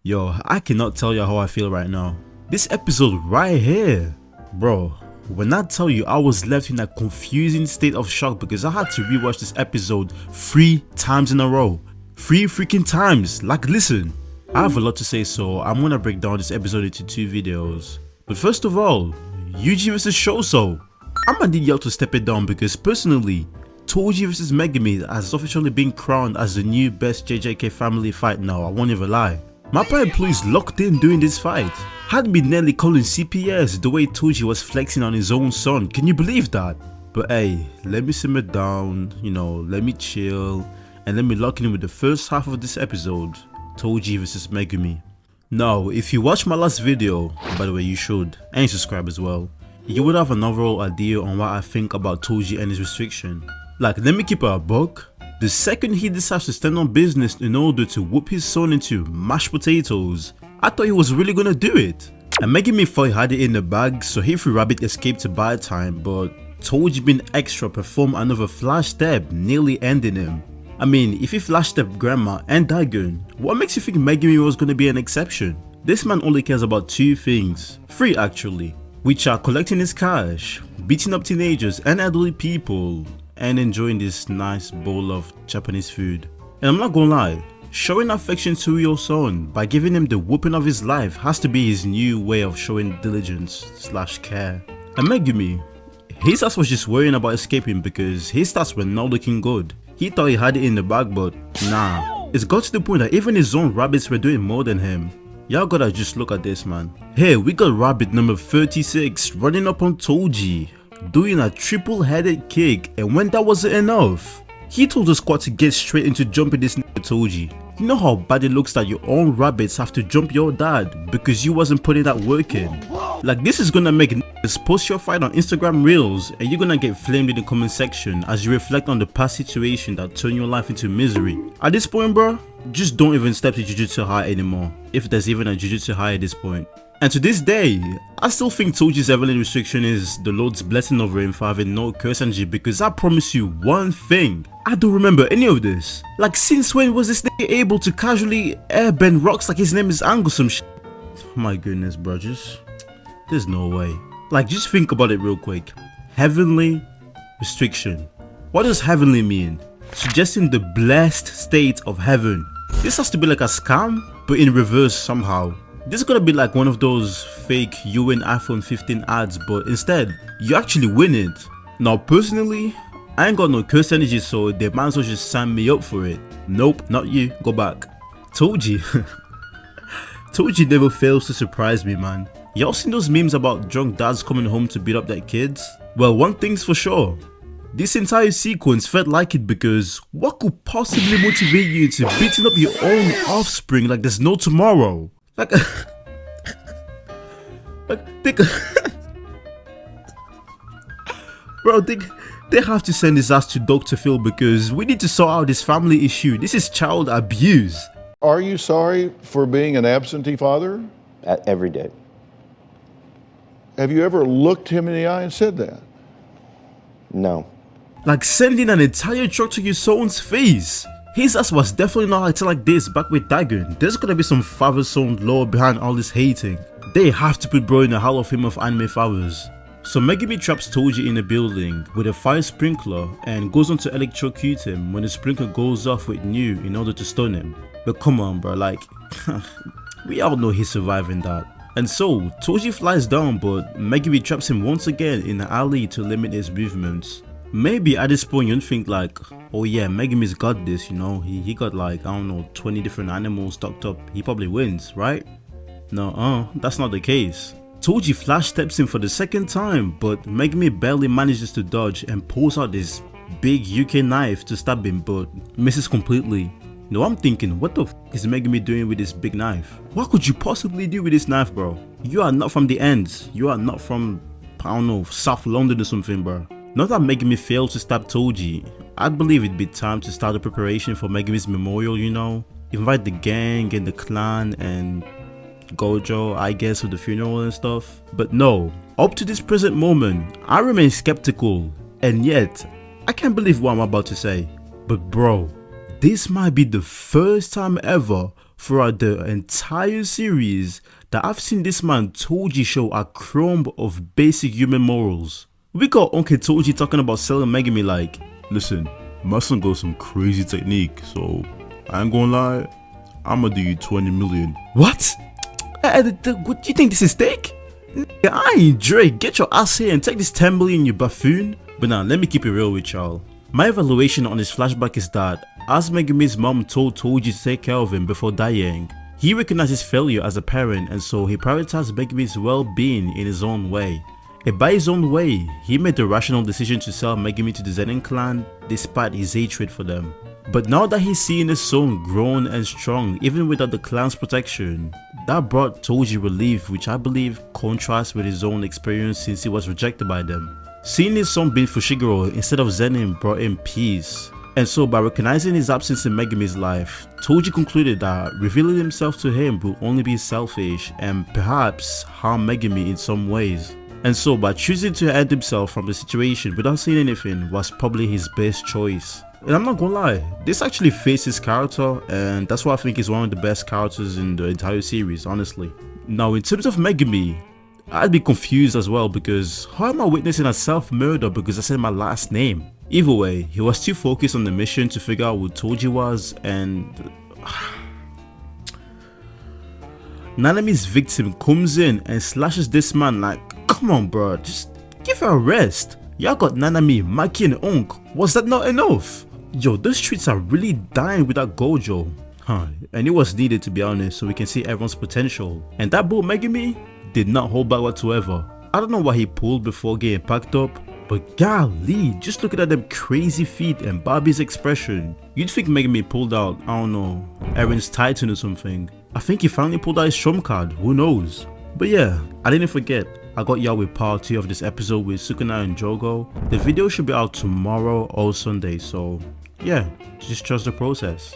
Yo, I cannot tell you how I feel right now. This episode right here, bro, when I tell you I was left in a confusing state of shock because I had to rewatch this episode 3 times in a row. 3 freaking times. Like, listen, I have a lot to say, so I'm gonna break down this episode into 2 videos. But first of all, Yuji vs Shoso. I'm gonna need y'all to step it down because personally, Toji vs Megumi has officially been crowned as the new best JJK family fight now, I won't even lie. Mappa employees locked in during this fight had me nearly calling CPS the way Toji was flexing on his own son, can you believe that? But hey, let me simmer down, let me chill, and let me lock in with the first half of this episode, Toji vs Megumi. Now, if you watched my last video, by the way you should, and subscribe as well, you would have an overall idea on what I think about Toji and his restriction. Like, let me keep it a buck. The second he decides to stand on business in order to whoop his son into mashed potatoes, I thought he was really gonna do it. And Megumi thought he had it in the bag, so he threw Rabbit escaped to buy time, but Toji being extra performed another flash step, nearly ending him. I mean, if he flash stepped Grandma and Daigun, what makes you think Megumi was gonna be an exception? This man only cares about 2 things, 3 actually, which are collecting his cash, beating up teenagers and elderly people, and enjoying this nice bowl of Japanese food. And I'm not gonna lie, showing affection to your son by giving him the whooping of his life has to be his new way of showing diligence/care. And Megumi, his ass was just worrying about escaping because his stats were not looking good. He thought he had it in the bag, but nah. It's got to the point that even his own rabbits were doing more than him. Y'all gotta just look at this, man. Here we got rabbit number 36 running up on Toji, doing a triple-headed kick, and when that wasn't enough, he told the squad to get straight into jumping this nigga Toji. You know how bad it looks that your own rabbits have to jump your dad because you wasn't putting that work in? Like, this is gonna make niggas post your fight on Instagram Reels and you're gonna get flamed in the comment section as you reflect on the past situation that turned your life into misery. At this point, bro, just don't even step to Jujutsu High anymore, if there's even a Jujutsu High at this point. And to this day, I still think Toji's Evelyn restriction is the Lord's blessing over him for having no curse energy, because I promise you one thing, I don't remember any of this. Like, since when was this nigga able to casually airbend rocks like his name is Angle some shit? Oh my goodness, bro, there's no way. Like, just think about it real quick. Heavenly restriction. What does heavenly mean? Suggesting the blessed state of heaven. This has to be like a scam, but in reverse somehow. This is gonna be like one of those fake you win iPhone 15 ads, but instead, you actually win it. Now personally, I ain't got no curse energy, so they might as well just sign me up for it. Nope, not you, go back. Toji. Toji never fails to surprise me, man. Y'all seen those memes about drunk dads coming home to beat up their kids? Well, one thing's for sure. This entire sequence felt like it because what could possibly motivate you into beating up your own offspring like there's no tomorrow? Like, think, bro, they have to send his ass to Dr. Phil because we need to sort out this family issue. This is child abuse. Are you sorry for being an absentee father? Every day. Have you ever looked him in the eye and said that? No. Like sending an entire truck to your son's face. His ass was definitely not acting like this back with Daigun. There's gonna be some father-son lore behind all this hating. They have to put bro in the Hall of Fame of anime fathers. So Megumi traps Toji in a building with a fire sprinkler and goes on to electrocute him when the sprinkler goes off with New in order to stun him. But come on, bro, like, we all know he's surviving that. And so, Toji flies down, but Megumi traps him once again in the alley to limit his movements. Maybe at this point you'd think like, oh yeah, Megumi's got this, he got like, I don't know, 20 different animals stocked up, he probably wins, right? No, that's not the case. Toji flash steps in for the second time, but Megumi barely manages to dodge and pulls out this big UK knife to stab him, but misses completely. Now I'm thinking, what the f is Megumi doing with this big knife? What could you possibly do with this knife, bro? You are not from the ends, you are not from, I don't know, South London or something, bro. Not that Megumi failed to stab Toji, I'd believe it'd be time to start the preparation for Megumi's memorial, Invite the gang and the clan and Gojo, I guess, for the funeral and stuff. But no, up to this present moment, I remain skeptical, and yet, I can't believe what I'm about to say. But bro, this might be the first time ever throughout the entire series that I've seen this man Toji show a crumb of basic human morals. We got Uncle Toji talking about selling Megumi like, listen, my son got some crazy technique, so I ain't gonna lie, I'ma do you 20 million. What? What do you think this is steak? I ain't Drake, get your ass here and take this 10 million, you buffoon. But now, let me keep it real with y'all. My evaluation on this flashback is that, as Megumi's mom told Toji to take care of him before dying, he recognized his failure as a parent, and so he prioritized Megumi's well-being in his own way. And by his own way, he made the rational decision to sell Megumi to the Zenin clan despite his hatred for them. But now that he's seeing his son grown and strong even without the clan's protection, that brought Toji relief, which I believe contrasts with his own experience since he was rejected by them. Seeing his son being Fushiguro instead of Zenin brought him peace. And so by recognizing his absence in Megumi's life, Toji concluded that revealing himself to him would only be selfish and perhaps harm Megumi in some ways. And so by choosing to end himself from the situation without saying anything was probably his best choice. And I'm not gonna lie, this actually fits his character, and that's why I think he's one of the best characters in the entire series, honestly. Now in terms of Megumi, I'd be confused as well, because how am I witnessing a self-murder because I said my last name? Either way, he was too focused on the mission to figure out who Toji was, and Nanami's victim comes in and slashes this man like, come on bro, just give her a rest. Y'all got Nanami, Maki and Unk, was that not enough? Yo, those streets are really dying with that Gojo. And it was needed, to be honest, so we can see everyone's potential. And that bull Megumi did not hold back whatsoever. I don't know what he pulled before getting packed up, but golly, just looking at them crazy feet and Bobby's expression, you'd think Megumi pulled out, I don't know, Eren's Titan or something. I think he finally pulled out his trump card, who knows. But yeah, I didn't forget, I got y'all with part 2 of this episode with Sukuna and Jogo. The video should be out tomorrow or Sunday, so yeah, just trust the process.